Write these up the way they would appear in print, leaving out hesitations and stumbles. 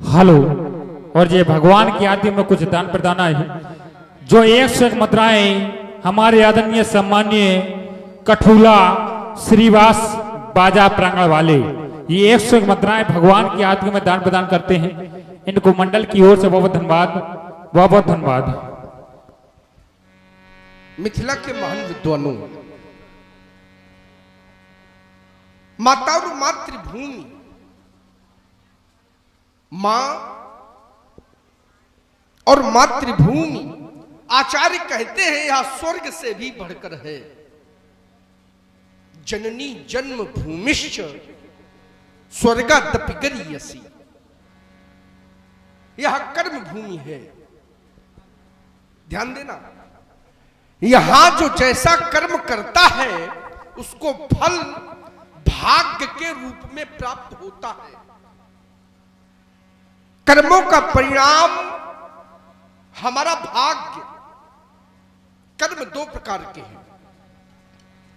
Hello. और ये भगवान की आरती में कुछ दान प्रदान है जो 101 मुद्राएं हमारे आदरणीय सम्मानीय कठुला श्रीवास बाजा प्रांगण वाले ये 101 मुद्राएं भगवान की आरती में दान प्रदान करते हैं। इनको मंडल की ओर से बहुत धन्यवाद, बहुत धन्यवाद। मिथिला के महान विद्वानों, माता और मातृभूमि, मां और मातृभूमि आचार्य कहते हैं यह स्वर्ग से भी बढ़कर है। जननी जन्म भूमिश्च स्वर्गादपि गरीयसी, यह कर्म भूमि है। ध्यान देना, यहां जो जैसा कर्म करता है उसको फल भाग्य के रूप में प्राप्त होता है। कर्मों का परिणाम हमारा भाग्य। कर्म दो प्रकार के हैं,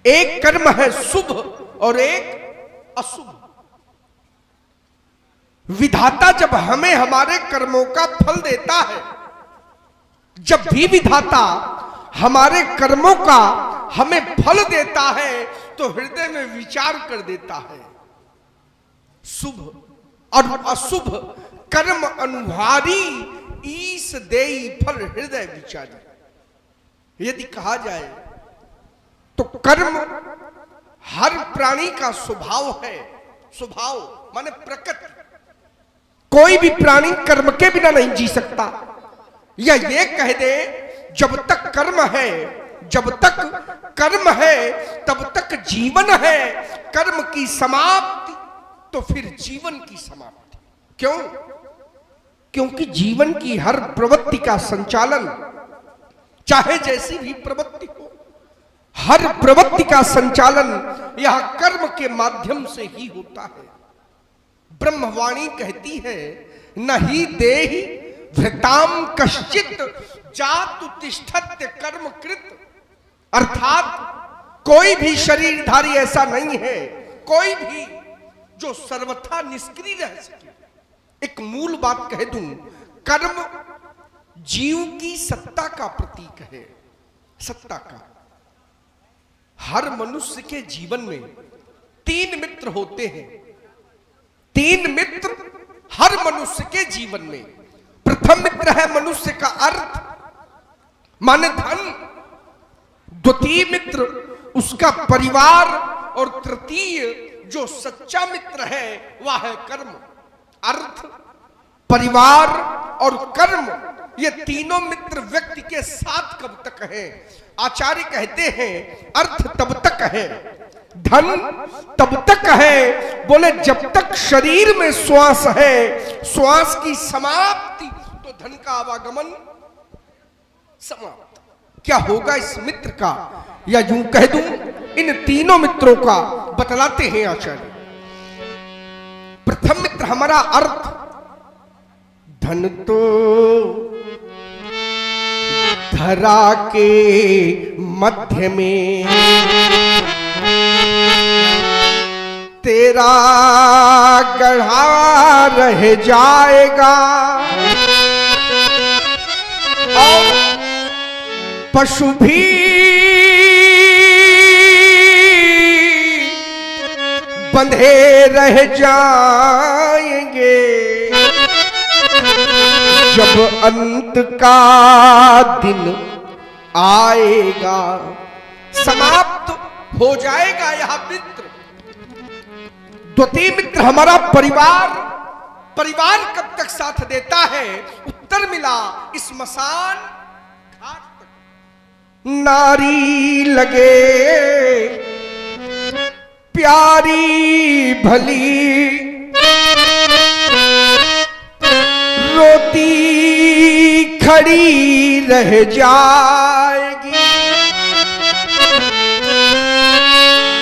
एक कर्म है शुभ और एक अशुभ। विधाता जब हमें हमारे कर्मों का फल देता है, जब भी विधाता हमारे कर्मों का हमें फल देता है तो हृदय में विचार कर देता है। शुभ और अशुभ कर्म अनुहारी ईश देई फल हृदय विचारी। यदि कहा जाए तो कर्म हर प्राणी का स्वभाव है। स्वभाव माने प्रकृति। कोई भी प्राणी कर्म के बिना नहीं जी सकता। या ये कह दे जब तक कर्म है, जब तक कर्म है तब तक जीवन है। कर्म की समाप्ति तो फिर जीवन की समाप्ति। क्यों? क्योंकि जीवन की हर प्रवृत्ति का संचालन, चाहे जैसी भी प्रवृत्ति हो, हर प्रवृत्ति का संचालन यह कर्म के माध्यम से ही होता है। ब्रह्मवाणी कहती है नहीं देहि भृताम कश्चित जातु तिष्ठत्य कर्म कृत। अर्थात कोई भी शरीरधारी ऐसा नहीं है, कोई भी जो सर्वथा निष्क्रिय रह सके। एक मूल बात कह दूं, कर्म जीव की सत्ता का प्रतीक है। सत्ता का। हर मनुष्य के जीवन में 3 मित्र होते हैं। 3 मित्र हर मनुष्य के जीवन में। प्रथम मित्र है मनुष्य का अर्थ माने धन, द्वितीय मित्र उसका परिवार और तृतीय जो सच्चा मित्र है वह है कर्म। अर्थ, परिवार और कर्म ये तीनों मित्र व्यक्ति के साथ कब तक है? आचार्य कहते हैं अर्थ तब तक है, धन तब तक है, बोले जब तक शरीर में श्वास है। श्वास की समाप्ति तो धन का आवागमन समाप्त। क्या होगा इस मित्र का? या यूं कह दूं इन तीनों मित्रों का बतलाते हैं आचार्य। प्रथम मित्र हमारा अर्थ। धन तो धरा के मध्य में तेरा गढ़ा रह जाएगा और पशु भी बंधे रह जाएंगे जब अंत का दिन आएगा। समाप्त हो जाएगा यह मित्र। द्वितीय मित्र हमारा परिवार। परिवार कब तक साथ देता है? उत्तर मिला स्मशान घाट तक। नारी लगे प्यारी भली रोती खड़ी रह जाएगी।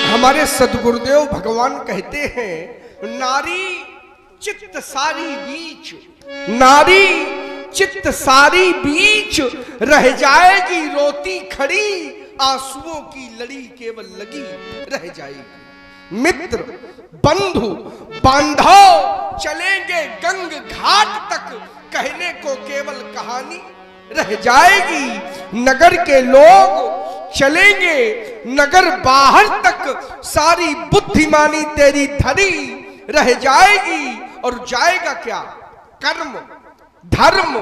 हमारे सदगुरुदेव भगवान कहते हैं नारी चित्त सारी बीच, नारी चित्त सारी बीच रह जाएगी रोती खड़ी, आंसुओं की लड़ी केवल लगी रह जाएगी। मित्र बंधु बांधव चलेंगे गंग घाट तक, कहने को केवल कहानी रह जाएगी। नगर के लोग चलेंगे नगर बाहर तक, सारी बुद्धिमानी तेरी धरी रह जाएगी। और जाएगा क्या? कर्म धर्म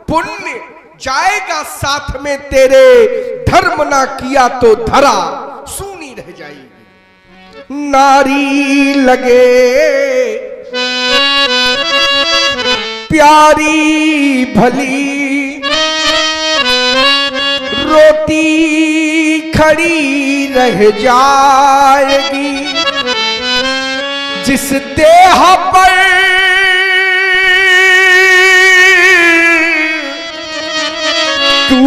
पुण्य जाएगा साथ में तेरे, धर्म ना किया तो धरा सूनी रह जाएगी। नारी लगे प्यारी भली, रोटी खड़ी रह जाएगी। जिस देह पर तू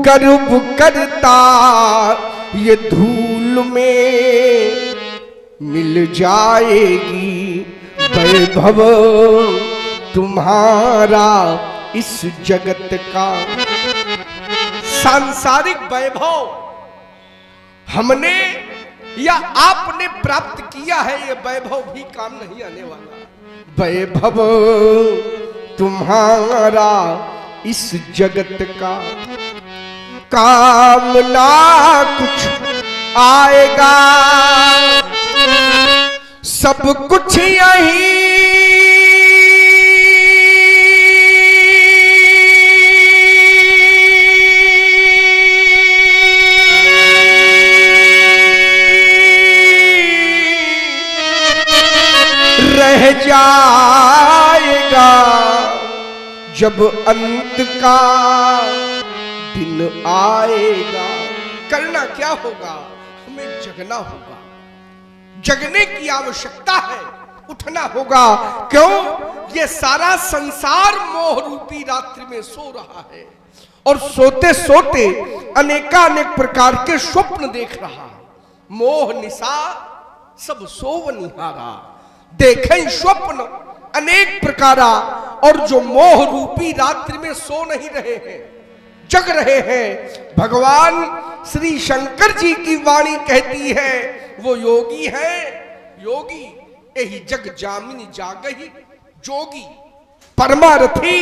गर्व करता, ये धूल में मिल जाएगी। वैभव तुम्हारा इस जगत का, सांसारिक वैभव हमने या आपने प्राप्त किया है, ये वैभव भी काम नहीं आने वाला। वैभव तुम्हारा इस जगत का, काम ना कुछ आएगा। सब कुछ यही रह जाएगा। जब अंत का दिन आएगा, करना क्या होगा? हमें जगना होगा। जगने की आवश्यकता है, उठना होगा। क्यों? ये सारा संसार मोह रूपी रात्रि में सो रहा है और सोते सोते अनेकानेक प्रकार के स्वप्न देख रहा है। मोह निशा सब सोवनिहारा, देखें स्वप्न अनेक प्रकारा, और जो मोह रूपी रात्रि में सो नहीं रहे हैं, जग रहे हैं। भगवान श्री शंकर जी की वाणी कहती है, वो योगी है योगी, यही जग जामिनी जागही जोगी। परमारथी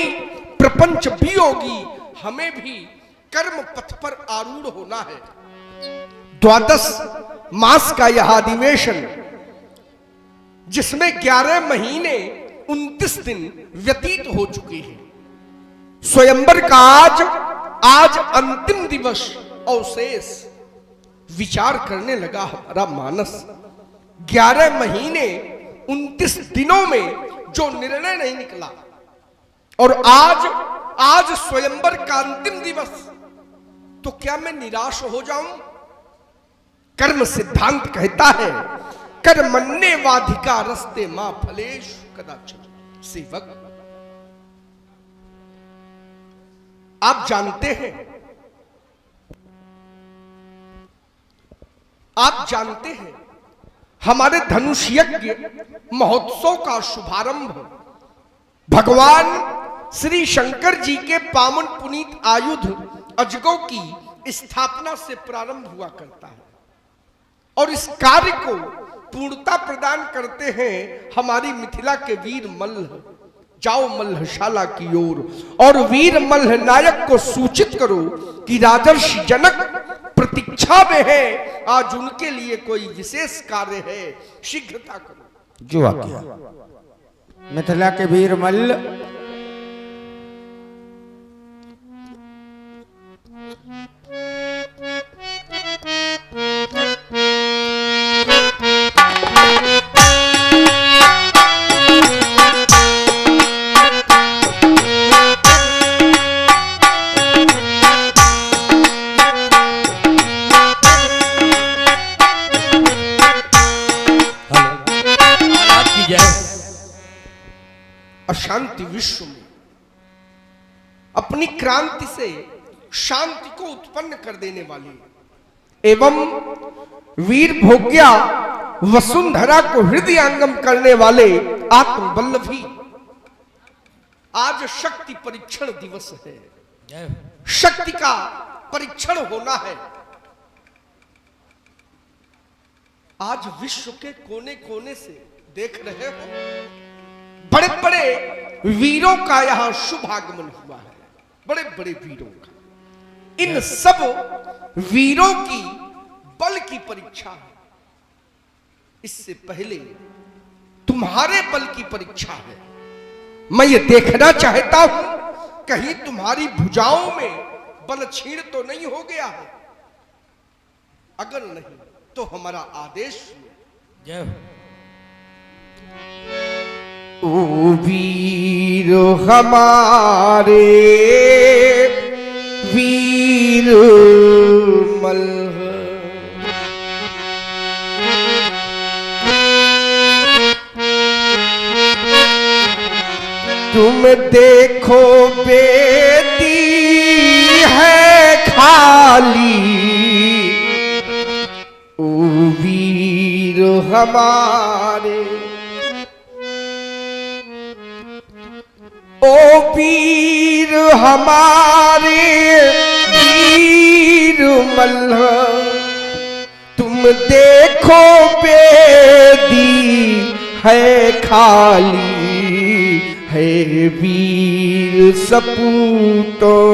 प्रपंच वियोगी, हमें भी कर्म पथ पर आरूढ़ होना है। 12 मास का यह अधिवेशन, जिसमें 11 महीने 29 दिन व्यतीत हो चुके हैं। स्वयंवर का आज अंतिम दिवस अवशेष, विचार करने लगा हमारा मानस। 11 महीने 29 दिनों में जो निर्णय नहीं निकला, और आज स्वयंवर का अंतिम दिवस, तो क्या मैं निराश हो जाऊं? कर्म सिद्धांत कहता है, कर्मण्ये वाधिका रस्ते मां फलेश कदाचित। सेवक, आप जानते हैं हमारे धनुष यज्ञ महोत्सव का शुभारंभ भगवान श्री शंकर जी के पावन पुनीत आयुध अजगों की स्थापना से प्रारंभ हुआ करता है, और इस कार्य को पूर्णता प्रदान करते हैं हमारी मिथिला के वीर मल्ल। जाओ मल्लशाला की ओर और वीर मल्ल नायक को सूचित करो कि राजर्षि जनक प्रतीक्षा में है, आज उनके लिए कोई विशेष कार्य है, शीघ्रता करो। जो आज्ञा। मिथिला के वीर मल्ल अशांति विश्व में अपनी क्रांति से शांति को उत्पन्न कर देने वाली एवं वीर भोग्या वसुंधरा को हृदयंगम करने वाले आत्मवल्लभी, आज शक्ति परीक्षण दिवस है। शक्ति का परीक्षण होना है। आज विश्व के कोने कोने से देख रहे हो, बड़े बड़े वीरों का यहां शुभ आगमन हुआ है, बड़े बड़े वीरों का। इन सब वीरों की बल की परीक्षा है। इससे पहले तुम्हारे बल की परीक्षा है। मैं ये देखना चाहता हूं कहीं तुम्हारी भुजाओं में बल छीण तो नहीं हो गया है। अगर नहीं तो हमारा आदेश जय ओ वीर हमारे वीर मल्ह, तुम देखो बेटी है खाली, ओ वीर हमारे, ओ वीर हमारे वीर मल्ह, तुम देखो बेदी है खाली, है वीर सपूतों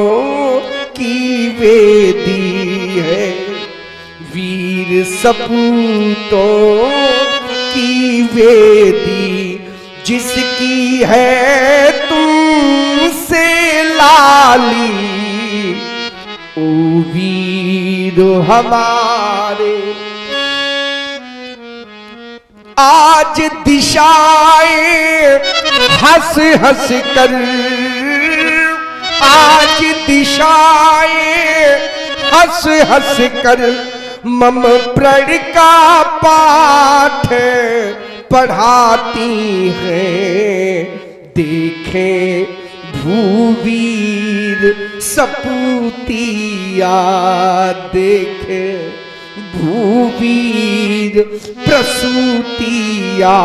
की वेदी है, वीर सपूतों की वेदी, जिसकी है तुमसे लाली, ओ वीर हमारे। आज दिशाएं हंस हंस कर, आज दिशाएं हंस हंस कर मम प्रण का पाठ पढ़ाती हैं। देखें भूवीर सपूतिया, देखें भूवीर प्रसूतिया,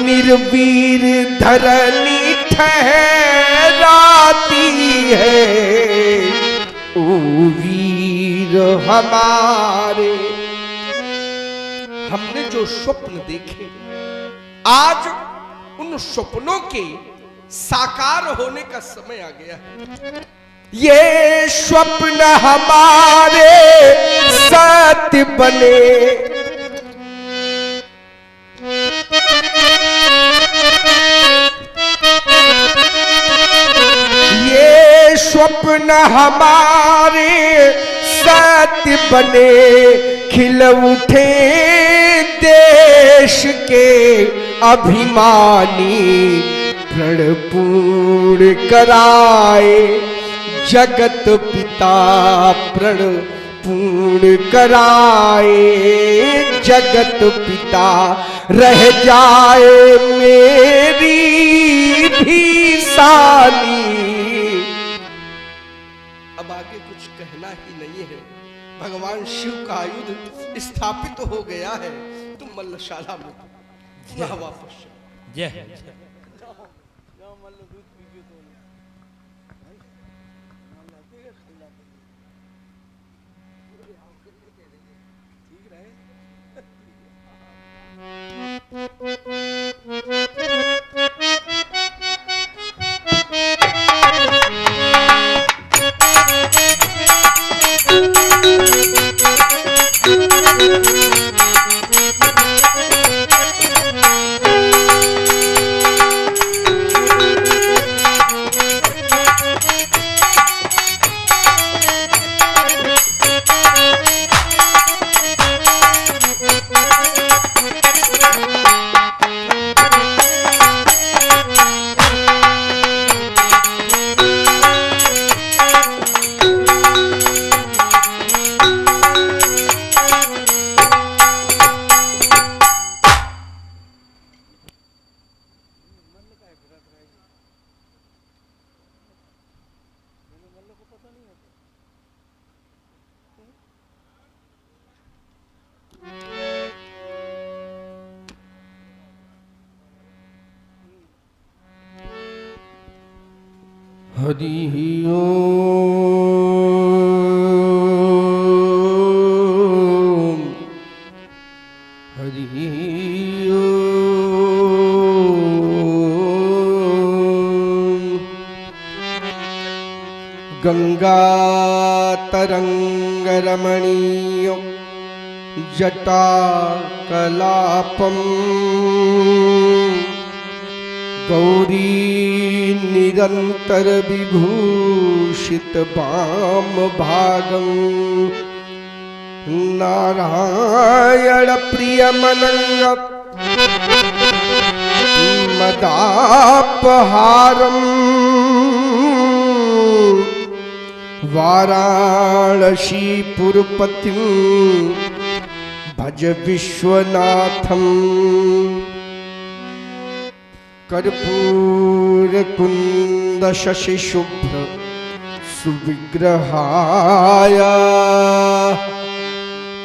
निर्वीर धरनी ठहराती है, ओ वीर हमारे। हमने जो स्वप्न देखे, आज उन स्वप्नों के साकार होने का समय आ गया है। ये स्वप्न हमारे सत्य बने, ये स्वप्न हमारे सत्य बने, खिल उठे देश के अभिमानी, प्रण पूर्ण कराए जगत पिता, प्रण पूर्ण कराए जगत पिता, रह जाए मेरी भी साली। अब आगे कुछ कहना ही नहीं है। भगवान शिव का आयुध स्थापित हो गया है। तुम मल्लशाला में वापस जय हरि ओम गंगा तरंग रमणीय जटा कलापम गौरी निरंतर विभूषित वाम भागम नारायण प्रियमनंग मदापहारम वाराणसी पुरपतिं भज विश्वनाथम कर्पूर कुंद शशि शुभ्र सुविग्रहाय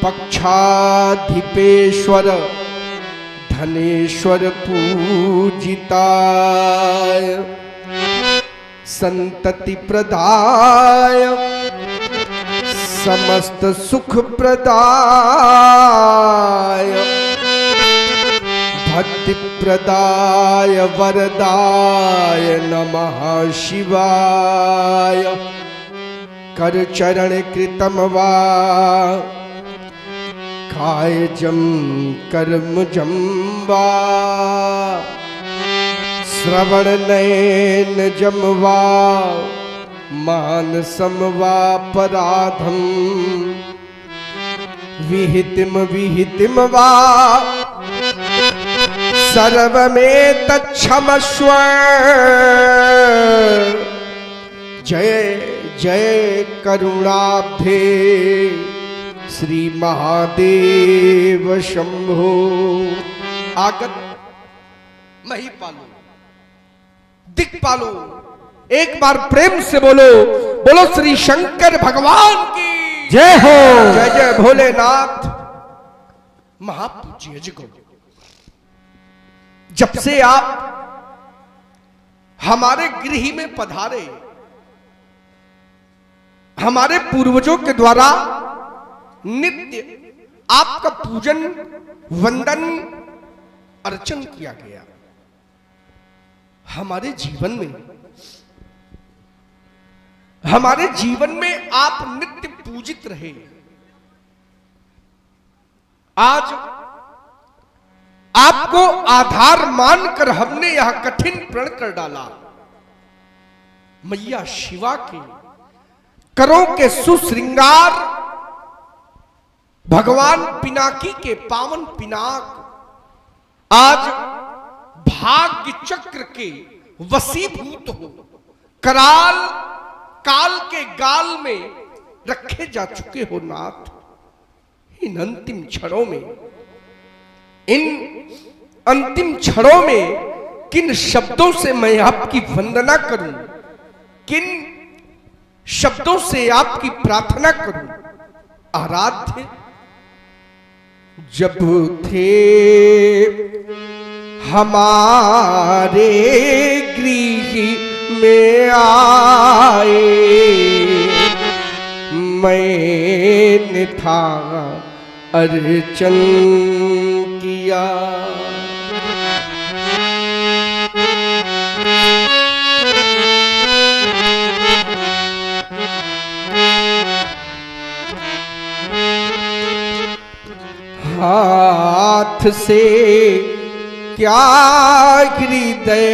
पक्षाधिपेश्वर धनेश्वर पूजिताय संतति प्रदाय समस्त सुख प्रदाय भक्ति प्रदाय वरदाय नमः शिवाय कर चरण कृतम वा कायजम कर्मजं वा श्रवण नयन जमवा मानसम वा पराधम विहितिम विहितिम वा सर्वमेतच्छमस्व जय जय करुणाब्धे श्री महादेव शंभो। आगत महिपालो दिक्पालो एक बार प्रेम से बोलो, बोलो श्री शंकर भगवान की जय हो। जय जय भोलेनाथ महापूज्य जगो। जब से आप हमारे गृह में पधारे, हमारे पूर्वजों के द्वारा नित्य आपका पूजन वंदन अर्चन किया गया। हमारे जीवन में आप नित्य पूजित रहे। आज आपको आधार मानकर हमने यह कठिन प्रण कर डाला। मैया शिवा के करों के सुश्रृंगार, भगवान पिनाकी के पावन पिनाक आज भाग्य चक्र के वशीभूत हो कराल काल के गाल में रखे जा चुके हो नाथ। इन अंतिम क्षणों में किन शब्दों से मैं आपकी वंदना करूं, किन शब्दों से आपकी प्रार्थना करूं। आराध्य जब थे हमारे गृह में आए, मैंने था अर्चन किया। हाथ से क्या हृदय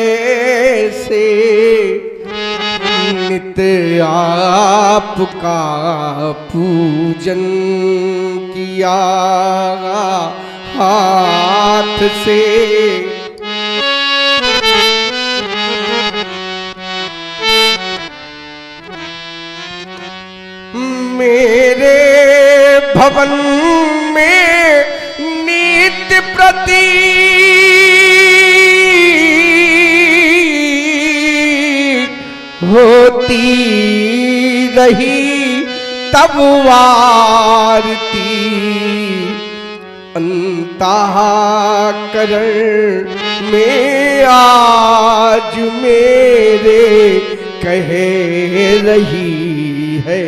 से नित्य आपका पूजन किया। हाथ से मेरे भवन में नित्य प्रति होती रही तब वारती। अंतःकरण में आज मेरे कह रही है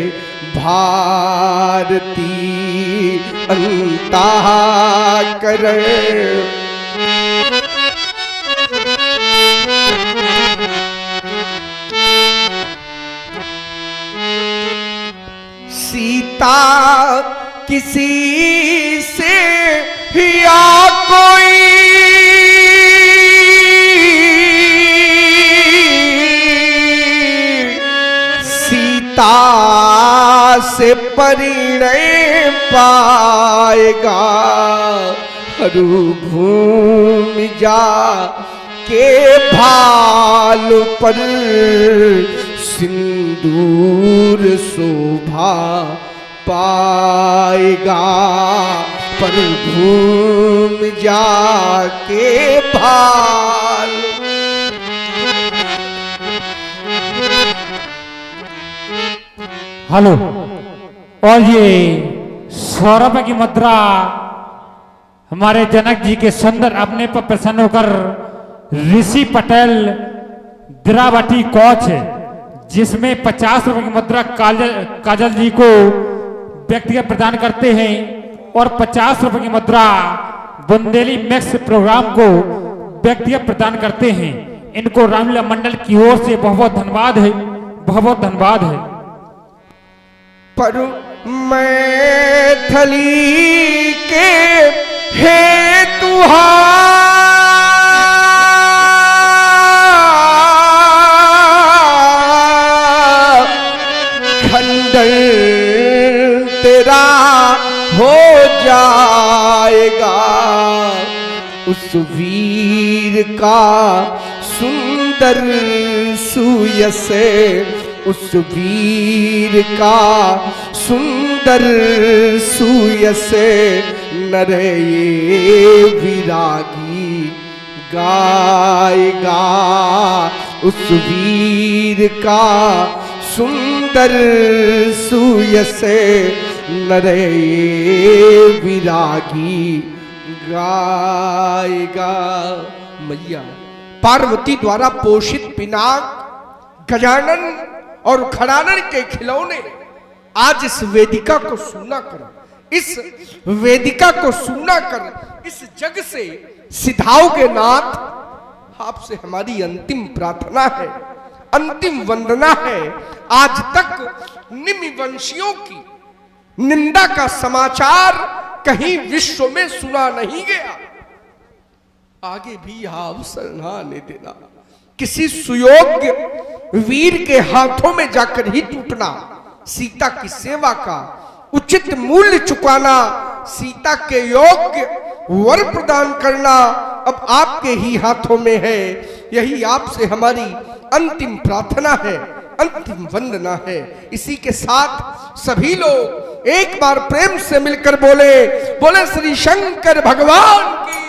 भारती। सीता करे। सीता किसी से या कोई सीता से परिणय पाएगा। मरुभूमि जा के भाल पर सिंदूर शोभा पाएगा। पर भूमि जाके भाल। हेलो, और ये 100 रुपए की मुद्रा हमारे जनक जी के सुंदर अपने पर प्रसन्न होकर ऋषि पटेल द्रावटी कोच है, जिसमें 50 रुपए की मुद्रा काजल जी को व्यक्तिगत प्रदान करते हैं और 50 रुपए की मुद्रा बुंदेली मैक्स प्रोग्राम को व्यक्तिगत प्रदान करते हैं। इनको रामलीला मंडल की ओर से बहुत बहुत धन्यवाद है, बहुत बहुत धन्यवाद है। पर मैथिली के हेतु खंडन तेरा हो जाएगा। उस वीर का सुंदर सुयस, उस वीर का सुंदर सुयस नर ये विरागी गाएगा। उस वीर का सुंदर सुयस नर ये विरागी गाएगा। मैया पार्वती द्वारा पोषित पिनाक, गजानन और खड़ानन के खिलौने आज इस वेदिका को सूना कर, इस वेदिका को सूना कर इस जग से सिधाओगे नाथ। आपसे हमारी अंतिम प्रार्थना है, अंतिम वंदना है। आज तक निमि वंशियों की निंदा का समाचार कहीं विश्व में सुना नहीं गया। आगे भी आप शरणाने देना। किसी सुयोग्य वीर के हाथों में जाकर ही टूटना, सीता की सेवा का उचित मूल्य चुकाना, सीता के योग्य वर प्रदान करना अब आपके ही हाथों में है। यही आपसे हमारी अंतिम प्रार्थना है, अंतिम वंदना है। इसी के साथ सभी लोग एक बार प्रेम से मिलकर बोले, बोले श्री शंकर भगवान की।